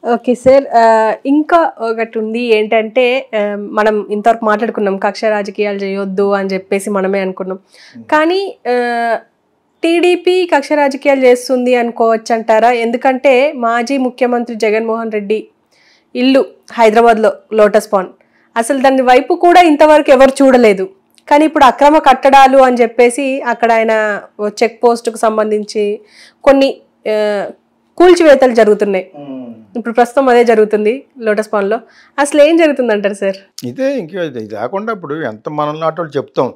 Okay sir. ఇంకా ఒకటి ఉంది ఏంటంటే మనం ఇంతవరకు మాట్లాడుకున్నాం కక్ష రాజకీయాలు చేయొద్దు అని చెప్పేసి మనమే అనుకున్నాం. కానీ టీడీపీ కక్ష రాజకీయాలు చేస్తుంది అనుకోవచ్చు అంటారా? ఎందుకంటే మాజీ ముఖ్యమంత్రి జగన్మోహన్ రెడ్డి ఇల్లు హైదరాబాద్లో లోటస్ పాండ్, అసలు దాని వైపు కూడా ఇంతవరకు ఎవరు చూడలేదు. కానీ ఇప్పుడు అక్రమ కట్టడాలు అని చెప్పేసి అక్కడ ఆయన చెక్ పోస్ట్కు సంబంధించి కొన్ని కూల్చివేతలు జరుగుతున్నాయి. ఇప్పుడు ప్రస్తుతం అదే జరుగుతుంది లోటస్ పాండ్లో. అసలు ఏం జరుగుతుంది అంటారు సార్? ఇదే ఇంకా ఇది కాకుండా ఇప్పుడు ఎంత మనం నాటి చెప్తాం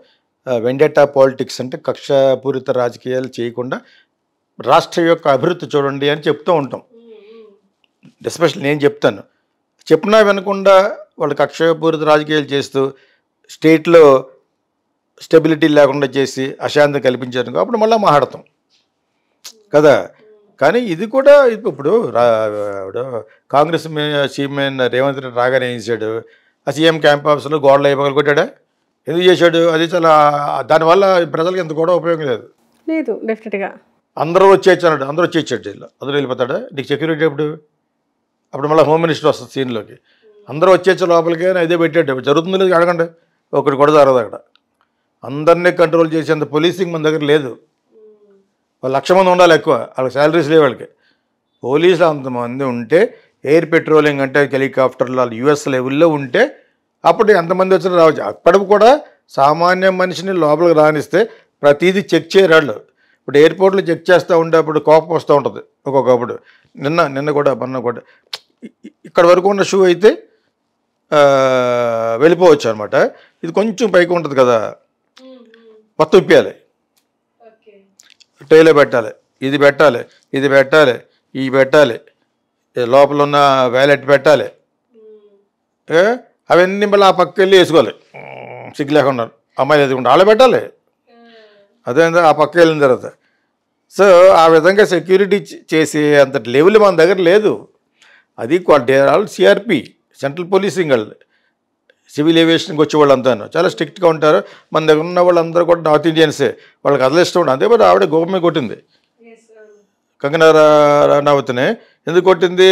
వెండేటా పాలిటిక్స్ అంటే కక్షపూరిత రాజకీయాలు చేయకుండా రాష్ట్రం యొక్క అభివృద్ధి చూడండి అని చెప్తూ ఉంటాం. ఎస్పెషల్లీ నేను చెప్తాను, చెప్పినా వినకుండా వాళ్ళు కక్షపూరిత రాజకీయాలు చేస్తూ స్టేట్లో స్టెబిలిటీ లేకుండా చేసి అశాంతి కల్పించారు. అప్పుడు మళ్ళీ మాట్లాడతాం కదా. కానీ ఇది కూడా ఇప్పుడు కాంగ్రెస్ సీఎం రేవంత్ రెడ్డి రాగానే ఏం చేశాడు, ఆ సీఎం క్యాంప్ ఆఫీస్లో గోడలు అయిపోగలు కొట్టాడా? ఎందుకు చేశాడు? అది చాలా దానివల్ల ప్రజలకు ఎంత కూడా ఉపయోగం లేదు. లేదు డెఫినెట్గా. అందరూ వచ్చేచ్చాడు, అందరూ వచ్చేచ్చాడు, అందరూ వెళ్ళిపోతాడా? నీకు సెక్యూరిటీ అప్పుడు మళ్ళీ హోమ్ మినిస్టర్ వస్తుంది సీన్లోకి. అందరూ వచ్చేచ్చే లోపలికే ఇదే పెట్టాడు. జరుగుతుంది లేదు అడగండి, ఒకటి కూడా జరగదు అక్కడ. అందరినీ కంట్రోల్ చేసేంత పోలీసింగ్ మన దగ్గర లేదు. వాళ్ళు 1,00,000 మంది ఉండాలి ఎక్కువ, వాళ్ళకి శాలరీస్ లేవు. వాళ్ళకి పోలీసులు అంతమంది ఉంటే, ఎయిర్ పెట్రోలింగ్ అంటే హెలికాప్టర్లు వాళ్ళు US లెవెల్లో ఉంటే అప్పుడు ఎంతమంది వచ్చినా రావచ్చు. అప్పటికి కూడా సామాన్య మనిషిని లోపలికి రానిస్తే ప్రతిదీ చెక్ చేయరాళ్ళు. ఇప్పుడు ఎయిర్పోర్ట్లో చెక్ చేస్తూ ఉంటే అప్పుడు కోపం వస్తూ ఉంటుంది ఒక్కొక్కప్పుడు. నిన్న కూడా మొన్న కూడా ఇక్కడ వరకు ఉన్న షూ అయితే వెళ్ళిపోవచ్చు అనమాట. ఇది కొంచెం పైకి ఉంటుంది కదా, మొత్తం ఇప్పేయాలి, ట్రైలో పెట్టాలి, ఇది పెట్టాలి, ఇది పెట్టాలి, ఇవి పెట్టాలి, లోపల ఉన్న వ్యాలెట్ పెట్టాలి, అవన్నీ మళ్ళీ ఆ పక్కకి వెళ్ళి వేసుకోవాలి. సిగ్గు లేకుండా అమ్మాయిలు ఎదుగుంటే వాళ్ళు పెట్టాలి. అదే ఆ పక్కకి వెళ్ళిన తర్వాత. సో ఆ విధంగా సెక్యూరిటీ చేసే అంత లెవెల్ మన దగ్గర లేదు. అది ఆల్ CRP సెంట్రల్ పోలీసింగ్ వాళ్ళు, సివిల్ ఏవియేషన్కి వచ్చే వాళ్ళు అంతా చాలా స్ట్రిక్ట్గా ఉంటారు. మన దగ్గర ఉన్న వాళ్ళందరూ కూడా నార్త్ ఇండియన్సే, వాళ్ళకి అసలు ఇష్టం ఉండదు. అంతే మరి ఆవిడ గోపమే కొట్టింది, కంగనా రనౌత్నే. ఎందుకు కొట్టింది?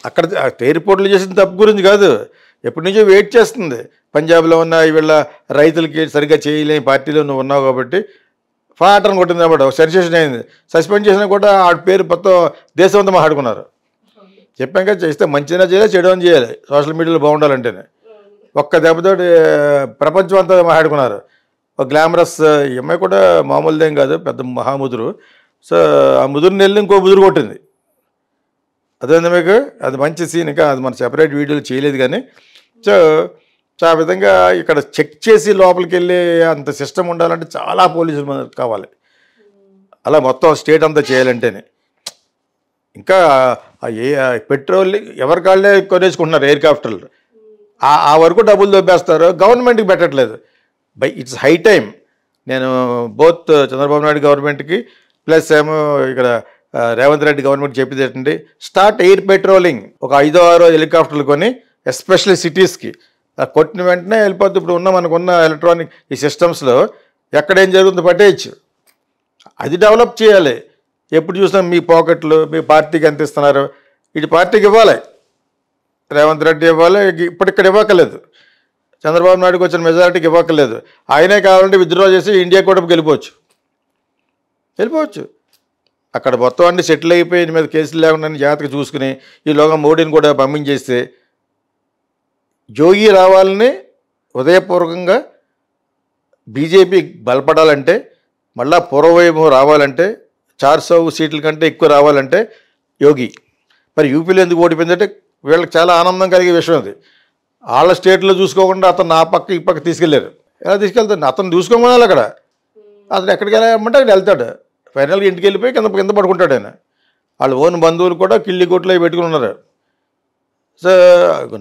అక్కడ ఎయిర్పోర్ట్లో చేసిన తప్పు గురించి కాదు, ఎప్పటి నుంచో వెయిట్ చేస్తుంది. పంజాబ్లో ఉన్న వీళ్ళ రైతులకి సరిగ్గా చేయలేని పార్టీలో నువ్వు ఉన్నావు కాబట్టి ఫాటర్ని కొట్టింది అన్నమాట. సెన్సేషన్ అయింది, సస్పెండ్ చేసినా కూడా ఆ పేరు మొత్తం దేశం అంతా మాట్లాడుకున్నారు. చెప్పాక చేస్తే మంచిగా చేయాలి, చెడు అని చేయాలి, సోషల్ మీడియాలో బాగుండాలంటేనే. ఒక్క దెబ్బతో ప్రపంచం అంతా మాట్లాడుకున్నారు. ఒక గ్లామరస్ అమ్మాయి కూడా మామూలుదేం కాదు, పెద్ద మహాముదురు. సో ఆ ముదురుని వెళ్ళి ఇంకో ముదురు కొట్టింది. అదేంది మీకు, అది మంచి సీన్. ఇంకా అది మన సెపరేట్ వీడియోలు చేయలేదు కానీ. సో ఆ విధంగా ఇక్కడ చెక్ చేసి లోపలికి వెళ్ళి అంత సిస్టమ్ ఉండాలంటే చాలా పోలీసులు మనకు కావాలి. అలా మొత్తం స్టేట్ అంతా చేయాలంటేనే. ఇంకా పెట్రోల్ ఎవరి కాళ్ళే కొనేసుకుంటున్నారు హెలికాప్టర్లు, ఆ వరకు డబ్బులు దొబ్బేస్తారు, గవర్నమెంట్కి పెట్టట్లేదు. It's high time. నేను బోత్ చంద్రబాబు నాయుడు గవర్నమెంట్కి ప్లస్ ఏమో ఇక్కడ రేవంత్ రెడ్డి గవర్నమెంట్ చెప్పేది ఏంటంటే, స్టార్ట్ ఎయిర్ పెట్రోలింగ్. ఒక 5-6 హెలికాప్టర్లు కొని ఎస్పెషల్లీ సిటీస్కి కొట్టిన వెంటనే వెళ్ళిపోద్ది. ఇప్పుడు మనకున్న ఎలక్ట్రానిక్ ఈ సిస్టమ్స్లో ఎక్కడేం జరుగుతుందో పట్టేయచ్చు. అది డెవలప్ చేయాలి. ఎప్పుడు చూసినా మీ పాకెట్లు మీ పార్టీకి ఎంత ఇస్తున్నారు, ఇటు పార్టీకి ఇవ్వాలి, రేవంత్ రెడ్డి ఇవ్వాలి. ఇప్పటిక్కడ ఇవ్వక్కర్లేదు, చంద్రబాబు నాయుడుకి వచ్చిన మెజారిటీకి ఇవ్వక్కర్లేదు. ఆయనే కావాలంటే విత్డ్రా చేసి ఇండియా కూడా వెళ్ళిపోవచ్చు. అక్కడ మొత్తం అన్ని సెటిల్ అయిపోయి మీద కేసులు లేకుండా జాగ్రత్తగా చూసుకుని ఈలోగా మోడీని కూడా పంపించేస్తే జోగి రావాలని హృదయపూర్వకంగా బీజేపీ బలపడాలంటే, మళ్ళా పూర్వవైభవం రావాలంటే, 400 సీట్ల కంటే ఎక్కువ రావాలంటే యోగి. మరి యూపీలో ఎందుకు ఓడిపోయిందంటే వీళ్ళకి చాలా ఆనందం కలిగే విషయం అది. వాళ్ళ స్టేట్లో చూసుకోకుండా అతను ఆ పక్క ఈ పక్క తీసుకెళ్ళారు. ఎలా తీసుకెళ్తాడు? అతను చూసుకోమనాలి. అక్కడ అతను ఎక్కడికి వెళ్ళామంటే అక్కడ వెళ్తాడు. ఫైనల్గా ఇంటికి వెళ్ళిపోయి కింద పడుకుంటాడు ఆయన. వాళ్ళ ఓన్ బంధువులు కూడా కిళ్ళి కొట్లు అవి పెట్టుకుని ఉన్నారు. So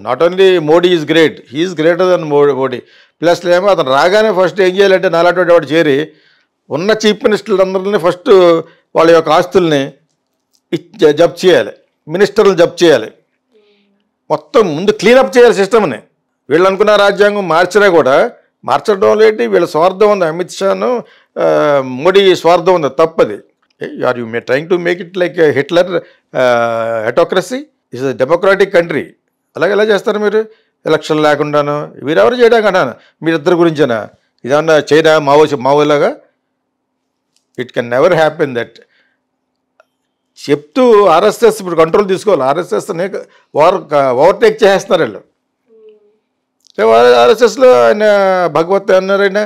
not only Modi is great, he is greater than Modi. Plus ఏమో అతను రాగానే ఫస్ట్ ఏం చేయాలంటే నాలాంటి వాడు చేరి ఉన్న చీఫ్ మినిస్టర్లందరినీ ఫస్ట్ వాళ్ళ యొక్క ఆస్తుల్ని జప్తు చేయాలి, మినిస్టర్లు జప్తు చేయాలి, మొత్తం ముందు క్లీనప్ చేయాలి సిస్టమ్ని. వీళ్ళు అనుకున్న రాజ్యాంగం మార్చినా కూడా మార్చడం ఏంటి, వీళ్ళ స్వార్థం ఉంది. అమిత్ షాను మోడీ స్వార్థం ఉంది, తప్పది. Are you trying to make it like Hitler theocracy? Is a democratic country. అలాగే ఎలా చేస్తారు మీరు? ఎలక్షన్ లేకుండాను వీరెవరు చేయడానికి అన్నాను, మీరిద్దరి గురించేనా? ఇదన్నా చైనా మావోలాగా? It can never happen that. చెప్తూ ఆర్ఎస్ఎస్ ఇప్పుడు కంట్రోల్ తీసుకోవాలి. ఆర్ఎస్ఎస్ని ఓవర్టేక్ చేసేస్తున్నారు వీళ్ళు. ఆర్ఎస్ఎస్లో ఆయన భగవత్ అన్నారు, ఆయన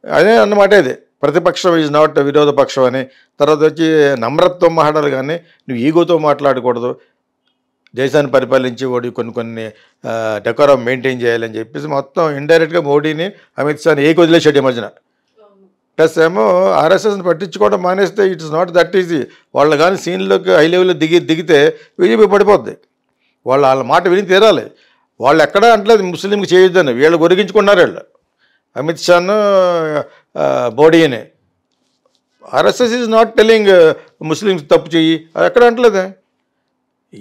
అదే అన్నమాట. ఇది ప్రతిపక్షం ఈజ్ నాట్ విరోధ పక్షం అని. తర్వాత వచ్చి నమ్రత్వం మాట్లాడాలి, కానీ నువ్వు ఈగోతో మాట్లాడకూడదు. దేశాన్ని పరిపాలించి వాడు కొన్ని డెకోరం మెయింటైన్ చేయాలని చెప్పేసి మొత్తం ఇండైరెక్ట్గా మోడీని అమిత్ షాని ఏకి వదిలేసాడు ఈ మధ్యన. ప్లస్ ఏమో ఆర్ఎస్ఎస్ని పట్టించుకోవడం మానేస్తే ఇట్స్ నాట్ దట్ ఈజీ. వాళ్ళు కానీ సీన్లోకి హై లెవెల్లో దిగితే బీజేపీ పడిపోద్ది. వాళ్ళ మాట విని తీరాలి. వాళ్ళు ఎక్కడా అంటలేదు ముస్లింకి చేయొద్దని, వీళ్ళు గొరిగించుకున్నారు వీళ్ళు అమిత్ షాను మోడీని. RSS is not telling Muslims తప్పు చెయ్యి, అది ఎక్కడ అంటలేదు.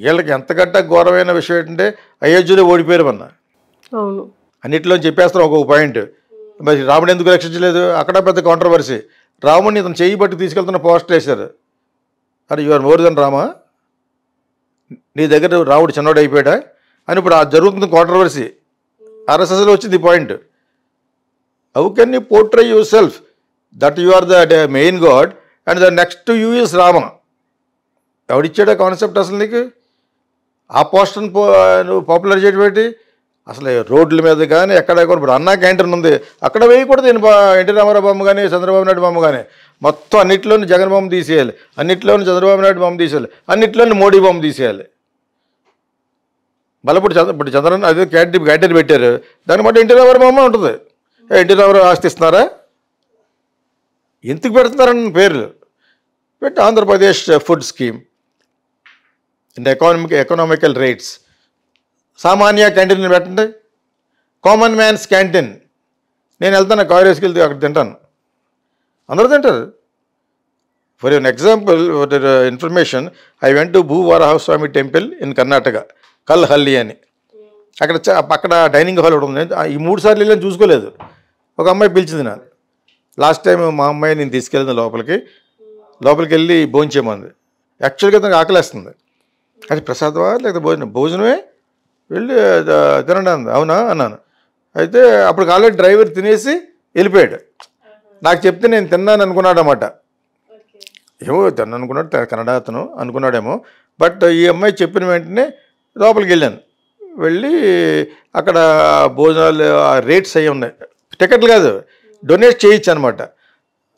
వీళ్ళకి ఎంతకంటే ఘోరమైన విషయం ఏంటంటే అయోధ్యలో ఓడిపోయారు అన్న. అవును, అన్నింటిలో చెప్పేస్తారు ఒక్కొక్క పాయింట్. మరి రాముడు ఎందుకు రక్షించలేదు? అక్కడ పెద్ద కాంట్రవర్సీ. రాముడిని ఇతను చెయ్యి బట్టి తీసుకెళ్తున్న పోస్టర్ వేశారు. అరే you are more than Rama, నీ దగ్గర రాముడు చిన్నోడు అయిపోయాడా అని ఇప్పుడు జరుగుతుంది కాంట్రవర్సీ. ఆర్ఎస్ఎస్లో వచ్చింది point. How can you portray yourself that you are the main god and the next to you is Rama? ఎవడిచ్చాడా కాన్సెప్ట్ అసలు నీకు? ఆ పోస్టర్ని నువ్వు పాపులర్ చేయడం అసలు రోడ్ల మీద కానీ ఎక్కడ ఇప్పుడు అన్నా క్యాంటీన్ ఉంది, అక్కడ వేయకూడదు. ఎన్టీ రామారావు బొమ్మ కానీ చంద్రబాబు నాయుడు బొమ్మ కానీ. మొత్తం అన్నింటిలోని జగన్ బొమ్మ తీసేయాలి, అన్నింటిలోని చంద్రబాబు నాయుడు బొమ్మ తీసేయాలి, అన్నింటిలోని మోడీ బొమ్మ తీసేయాలి. మళ్ళీ ఇప్పుడు చంద్రబాబు అదే క్యాంటీన్ పెట్టారు, దాని బట్టి ఎన్టీ రామారావు బొమ్మ ఉంటుంది. ఎన్టీ రామారావు ఆస్తి ఇస్తున్నారా? ఎందుకు పెడుతున్నారన్న పేర్లు పెట్టి Andhra Pradesh food scheme and economical rates. సామాన్య క్యాంటీన్ పెట్టండి, కామన్ మ్యాన్స్ క్యాంటీన్. నేను వెళ్తాను కాలేజ్కి వెళ్తే అక్కడ తింటాను, అందరూ తింటారు. For an example information, I went to Bhuvaraha Swamy temple in Karnataka, Kalhalli అని. అక్కడ డైనింగ్ హాల్ ఒకటి ఉంది. ఈ 3 సార్లు వెళ్ళని చూసుకోలేదు. ఒక అమ్మాయి పిలిచింది నన్ను. లాస్ట్ టైం మా అమ్మాయి నేను తీసుకెళ్ళింది లోపలికి వెళ్ళి భోంచేయమంది. యాక్చువల్గా తనకు ఆకలేస్తుంది. అది ప్రసాదమా లేకపోతే భోజనమే, వెళ్ళి తినండి అంది. అవునా అన్నాను. అయితే అప్పుడు ఆల్రెడీ డ్రైవర్ తినేసి వెళ్ళిపోయాడు. నాకు చెప్తే నేను తిన్నాను అనుకున్నాడు అన్నమాట. ఏమో తిన్నాను అనుకున్నాడు, కన్నడ అతను అనుకున్నాడేమో. బట్ ఈ అమ్మాయి చెప్పిన వెంటనే లోపలికి వెళ్ళాను. వెళ్ళి అక్కడ భోజనాలు రేట్స్ అయ్యి ఉన్నాయి, టికెట్లు కాదు, డొనేట్ చేయొచ్చు అనమాట.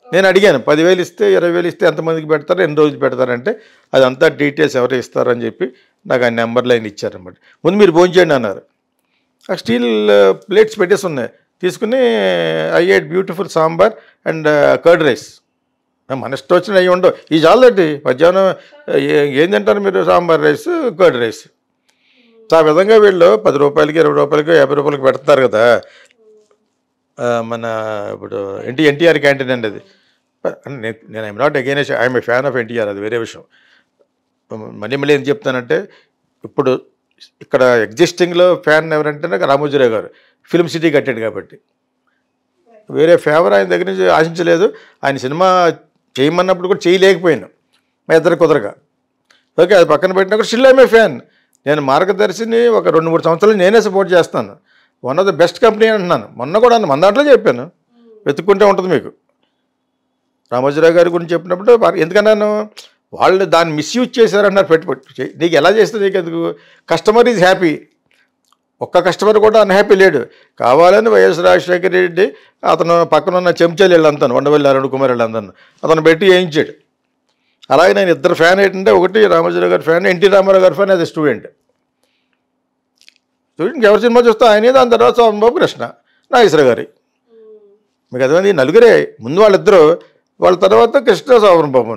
నేను అడిగాను 10,000 ఇస్తే 20,000 ఇస్తే ఎంతమందికి పెడతారు, ఎన్ని రోజులు పెడతారంటే అదంతా డీటెయిల్స్ ఎవరు ఇస్తారని చెప్పి నాకు ఆ నెంబర్ లైన్ ఇచ్చారన్నమాట. ముందు మీరు భోంచేయండి అన్నారు. ఆ స్టీల్ ప్లేట్స్ పెట్టేసి ఉన్నాయి. తీసుకుని I at beautiful sambar and curd rice. మన ఇష్టం వచ్చిన అవి ఉండవు. ఈ చాలండి మధ్యాహ్నం ఏం తింటారు మీరు? Sambar rice, curd rice. ఆ విధంగా వీళ్ళు 10 రూపాయలకి 20 రూపాయలకి 50 రూపాయలకి పెడతారు కదా. మన ఇప్పుడు ఎన్టీఆర్ క్యాంటీన్ అండి అది. నేను I'm not against, I'm a fan of NTR, అది వేరే విషయం. మళ్ళీ ఏం చెప్తానంటే, ఇప్పుడు ఇక్కడ ఎగ్జిస్టింగ్లో ఫ్యాన్ ఎవరంటే నాకు రామోజీరావు గారు, ఫిల్మ్ సిటీ కట్టాడు కాబట్టి. వేరే ఫేవర్ ఆయన దగ్గర నుంచి ఆశించలేదు. ఆయన సినిమా చేయమన్నప్పుడు కూడా చేయలేకపోయాను, మా ఇద్దరు కుదరగా. ఓకే, అది పక్కన పెట్టినప్పుడు స్టిల్ ఐఎమ్ ఏ ఫ్యాన్. నేను మార్గదర్శిని ఒక 2-3 సంవత్సరాలు నేనే సపోర్ట్ చేస్తాను. One of the best company అంటున్నాను. మొన్న కూడా మన దాంట్లో చెప్పాను, వెతుక్కుంటే ఉంటుంది మీకు. రామోజీరావు గారి గురించి చెప్పినప్పుడు ఎందుకన్నాను, వాళ్ళు దాన్ని మిస్యూజ్ చేశారన్నారు. పెట్టుబడి నీకు ఎలా చేస్తే నీకు ఎందుకు? Customer is happy. ఒక్క కస్టమర్ కూడా అన్హ్యాపీ లేడు. కావాలని వైఎస్ రాజశేఖర రెడ్డి అతను పక్కన ఉన్న చెంచాలు వీళ్ళంతాను, ఉండవల్లి అరుణ్ కుమార్ వీళ్ళందరూ అతను పెట్టి వేయించాడు. అలాగే నేను ఇద్దరు ఫ్యాన్ ఏంటంటే, ఒకటి రామోజీరావు గారి ఫ్యాన్, ఎన్టీ రామారావు గారి ఫ్యాన్. అది స్టూడెంట్కి ఎవరి సినిమా చూస్తే ఆయనే, దాని తర్వాత సోమబాబు కృష్ణ, నాగేశ్వర గారి. మీకు అర్థమైంది? నలుగురే ముందు వాళ్ళిద్దరు, వాళ్ళ తర్వాత కృష్ణ సోమబాబు.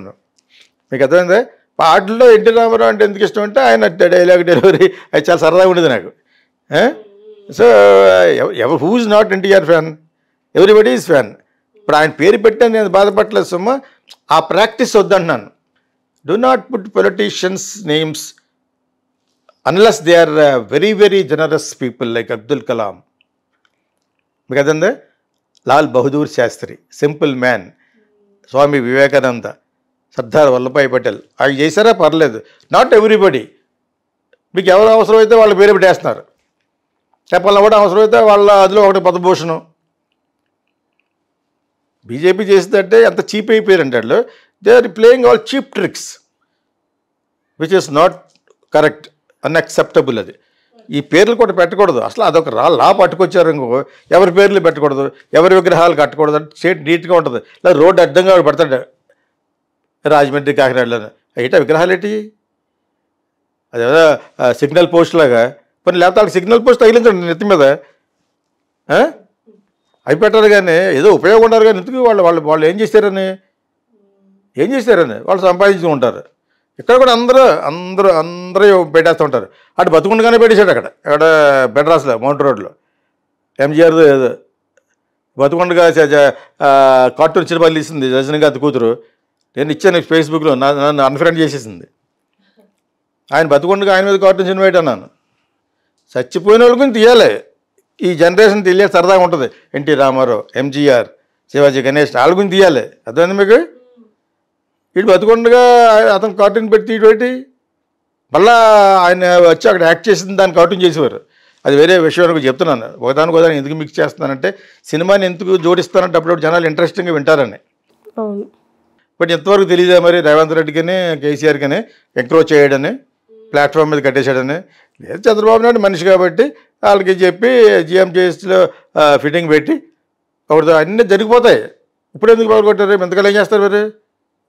మీకు అర్థమైంది? పాటల్లో ఎన్టీ రామారావు అంటే ఎందుకు ఇష్టం అంటే ఆయన డైలాగ్ డెలివరీ అది చాలా సరదాగా ఉండేది నాకు. So who is not NTR fan? Everybody is fan. ఇప్పుడు ఆయన పేరు పెట్టాను, నేను బాధపడలేదు సుమ్మ. ఆ ప్రాక్టీస్ వద్దంటున్నాను. Do not put politicians names unless they are very, very generous people like Abdul Kalam. మీకు అదండి? Lal Bahadur Shastri, simple man. స్వామి వివేకానంద, సర్దార్ వల్లభాయ్ పటేల్ అవి చేశారా పర్లేదు. Not everybody. మీకు ఎవరు అవసరమైతే వాళ్ళ పేరు పెట్టేస్తున్నారు. చెప్పాలన్నా కూడా అవసరమైతే వాళ్ళ అందులో ఒకటి పద్మభూషణం. బీజేపీ చేసిందంటే ఎంత చీప్ అయిపోయారంటే వాళ్ళు. They are playing all cheap tricks which is not correct, unacceptable. అది ఈ పేర్లు కూడా పెట్టకూడదు అసలు. అదొక లా పట్టుకొచ్చారు. ఇంకో ఎవరి పేర్లు పెట్టకూడదు, ఎవరి విగ్రహాలు కట్టకూడదు అంటే స్టేట్ నీట్గా ఉంటుంది. లేదా రోడ్డు అడ్డంగా పడతాడు రాజమండ్రి కాకినాడలో. ఏంటా విగ్రహాలు ఏంటి? అదేదో సిగ్నల్ పోస్ట్ లాగా. పని లేకపోతే వాళ్ళకి సిగ్నల్ పోస్ట్ తగిలించండి నెత్తి మీద. అవి పెట్టారు కానీ ఏదో ఉపయోగం ఉన్నారు కానీ ఎందుకు వాళ్ళు ఏం చేశారని వాళ్ళు సంపాదించుతూ ఉంటారు. ఇక్కడ కూడా అందరూ పెట్టేస్తూ ఉంటారు. అటు బతుకుండగానే పెట్టేశాడు అక్కడ బెడ్రాస్లో మౌంట్ రోడ్లో ఎంజీఆర్ ఏదో బతుకుండగా కార్టూన్ సినిమాలు తీసింది రజనీకాంత్ కూతురు. నేను ఇచ్చాను ఫేస్బుక్లో, నన్ను అన్ఫ్రెండ్ చేసేసింది. ఆయన బతుకుండగా ఆయన మీద కార్టూన్ సినిమా పెట్టన్నాను. చచ్చిపోయిన వాళ్ళ గురించి తీయాలి. ఈ జనరేషన్ తెలియాలి, సరదాగా ఉంటుంది. ఎన్టీ రామారావు, ఎంజీఆర్, శివాజీ గణేష్ వాళ్ళ గురించి తీయాలి. అర్థమైంది మీకు? వీడు బతుకుండగా అతను కార్టూన్ పెట్టి ఇటువంటి మళ్ళా ఆయన వచ్చి అక్కడ యాక్ట్ చేసింది దాన్ని కార్టూన్ చేసేవారు. అది వేరే విషయానికి చెప్తున్నాను. ఒకదానికి ఎందుకు మిక్స్ చేస్తున్నానంటే సినిమాని ఎందుకు జోడిస్తానంటే అప్పుడప్పుడు జనాలు ఇంట్రెస్టింగ్గా వింటారని. బట్ ఎంతవరకు తెలియదా మరి రేవంత్ రెడ్డికని కేసీఆర్కని ఎంక్రోచ్ చేయడని, ప్లాట్ఫామ్ మీద కట్టేశాడని. లేదు, చంద్రబాబు నాయుడు మనిషి కాబట్టి వాళ్ళకి చెప్పి జిఎంజేఎస్లో ఫిట్టింగ్ పెట్టి ఒకటి అన్నీ జరిగిపోతాయి. ఇప్పుడు ఎందుకు పవర్ కొట్టారు? ఎంతకాలం ఏం చేస్తారు మరి?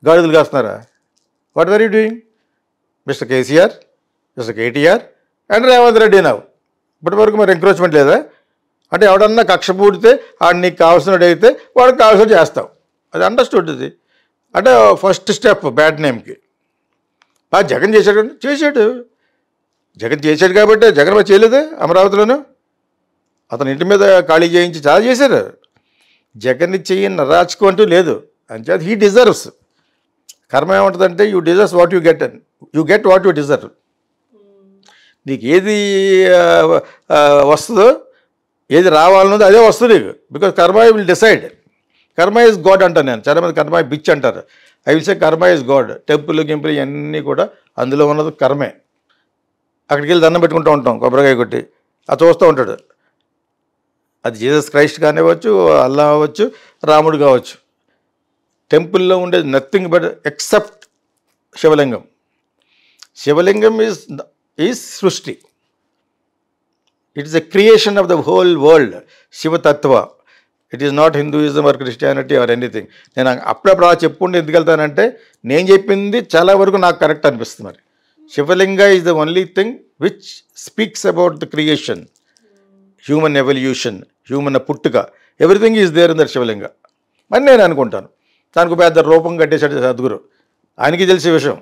గాడిదలు కాస్తున్నారా? What are you doing? Mister KCR, mister KTR and Revanth Reddy నావు ఇప్పటి వరకు మరి ఎంక్రోచ్మెంట్ లేదా? అంటే ఎవడన్నా కక్ష పూడితే ఆడు నీకు కావాల్సినట్టు అయితే వాడికి కావాల్సినట్టు చేస్తావు. అది అండర్స్టూడ్. ఇది అంటే ఫస్ట్ స్టెప్ బ్యాడ్ నేమ్కి. జగన్ చేశాడు జగన్ చేశాడు కాబట్టి జగన్ మరి చేయలేదు. అమరావతిలోనూ అతని ఇంటి మీద ఖాళీ చేయించి చాలా చేశారు. జగన్ని చెయ్యని రాజకీయం అంటూ లేదు. అంచేత హీ డిజర్వ్స్. కర్మ ఏముంటుందంటే you deserves what you get what you deserve. నీకు ఏది వస్తుందో, ఏది రావాలన్నదో అదే వస్తుంది నీకు. బికాజ్ కర్మ విల్ డిసైడ్. కర్మ ఈజ్ గాడ్ అంటాను నేను. చాలా మంది కర్మ బిచ్ అంటారు. ఐ విల్ సే కర్మ ఈజ్ గాడ్. టెంపుల్ గింపులు ఇవన్నీ కూడా అందులో ఉన్నది కర్మే. అక్కడికి వెళ్ళి దండం పెట్టుకుంటూ ఉంటాం కొబ్బరికాయ కొట్టి. అది చూస్తూ ఉంటాడు. అది జీసస్ క్రైస్ట్ కానివ్వచ్చు, అల్లా అవ్వచ్చు, రాముడు కావచ్చు. టెంపుల్లో ఉండేది నథింగ్ బట్ ఎక్సెప్ట్ శివలింగం. శివలింగం ఈజ్ సృష్టి. It is a creation of the whole world. శివతత్వ. It is not Hinduism or Christianity or anything. నేను అప్పుడప్పుడు అలా చెప్పుకుంటూ ఎందుకు వెళ్తానంటే నేను చెప్పింది చాలా వరకు నాకు కరెక్ట్ అనిపిస్తుంది. మరి Shivalinga is the only thing which speaks about the creation, human evolution, human పుట్టుక, everything is there in that Shivalinga అని నేను అనుకుంటాను. దానికి పెద్ద రూపం కట్టేశాడు సద్గురు. ఆయనకి తెలిసే విషయం.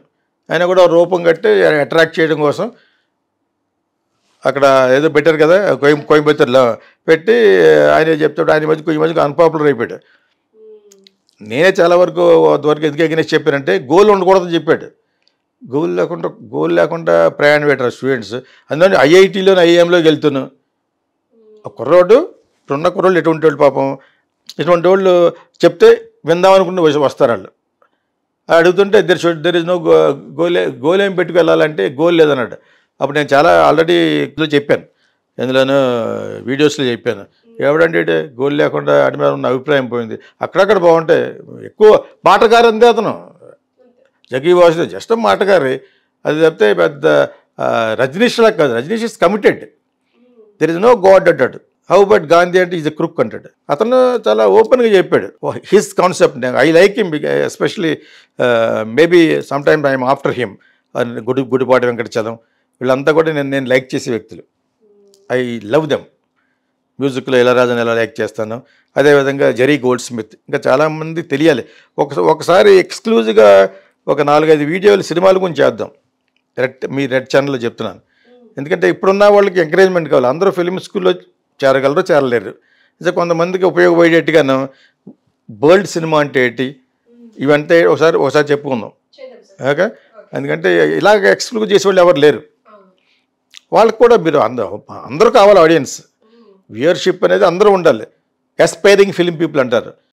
ఆయన కూడా రూపం కట్టి అట్రాక్ట్ చేయడం కోసం అక్కడ ఏదో పెట్టారు కదా కోయంబత్తూరులో పెట్టి ఆయన చెప్తాడు. ఆయన మధ్య అన్పాపులర్ అయిపోయాడు. నేనే చాలా వరకు ఎందుకు ఎగనేసి చెప్పానంటే గోల్ ఉండకూడదని చెప్పాడు. గోల్ లేకుండా ప్రయాణం పెట్టారు స్టూడెంట్స్. అందుకని ఐఐటీలోని ఐఐఎంలోకి వెళ్తున్నాను. ఆ కుర్రోడు ఇప్పుడున్న కుర్రోళ్ళు ఎటువంటి వాళ్ళు పాపం, ఇటువంటి వాళ్ళు చెప్తే విందామనుకుంటూ వస్తారు. వాళ్ళు అడుగుతుంటే దెర్ ఇస్ నో గోల్ ఏం పెట్టుకు వెళ్ళాలంటే గోల్ లేదన్నాడు. అప్పుడు నేను చాలా ఆల్రెడీ చెప్పాను, ఎందులోనూ వీడియోస్లో చెప్పాను. ఎవడంటే గోల్ లేకుండా అడి మీద ఉన్న అభిప్రాయం పోయింది. అక్కడక్కడ బాగుంటాయి. ఎక్కువ మాటగారు అంతే అతను. జగీ వాసు జస్ట్ మాటగారి. అది చెప్తే పెద్ద రజనీష్లా కాదు. Rajneesh is committed. There is no God అంటాడు. హౌ బట్ గాంధీ అంటే ఈజ్ ఎ క్రుక్ అంటాడు. అతను చాలా ఓపెన్గా చెప్పాడు his concept. I like him especially. Maybe some time I'm after him. Gudipati Venkatachalam వీళ్ళంతా కూడా నేను లైక్ చేసే వ్యక్తులు. I love them. మ్యూజిక్లో ఇళయరాజాని ఎలా లైక్ చేస్తాను, అదేవిధంగా జెర్రీ గోల్డ్ స్మిత్, ఇంకా చాలామంది తెలియాలి. ఒకసారి ఎక్స్క్లూజివ్గా ఒక 4-5 వీడియోలు సినిమాల గురించి చేద్దాం. మీ రెడ్ ఛానల్లో చెప్తున్నాను. ఎందుకంటే ఇప్పుడున్న వాళ్ళకి ఎంకరేజ్మెంట్ కావాలి. అందరూ ఫిలిం స్కూల్లో చేరగలరు, చేరలేరు. నిజంగా కొంతమందికి ఉపయోగపడేట్టుగాను వరల్డ్ సినిమా అంటే ఏంటి ఇవంటే ఒకసారి చెప్పుకుందాం. ఓకే, ఎందుకంటే ఇలాగ ఎక్స్క్లూజివ్ చేసేవాళ్ళు ఎవరు లేరు. వాళ్ళకి కూడా మీరు అందరూ కావాలి. ఆడియన్స్ వ్యూయర్షిప్ అనేది అందరూ ఉండాలి. ఎస్పైరింగ్ ఫిలిం పీపుల్ అంటారు.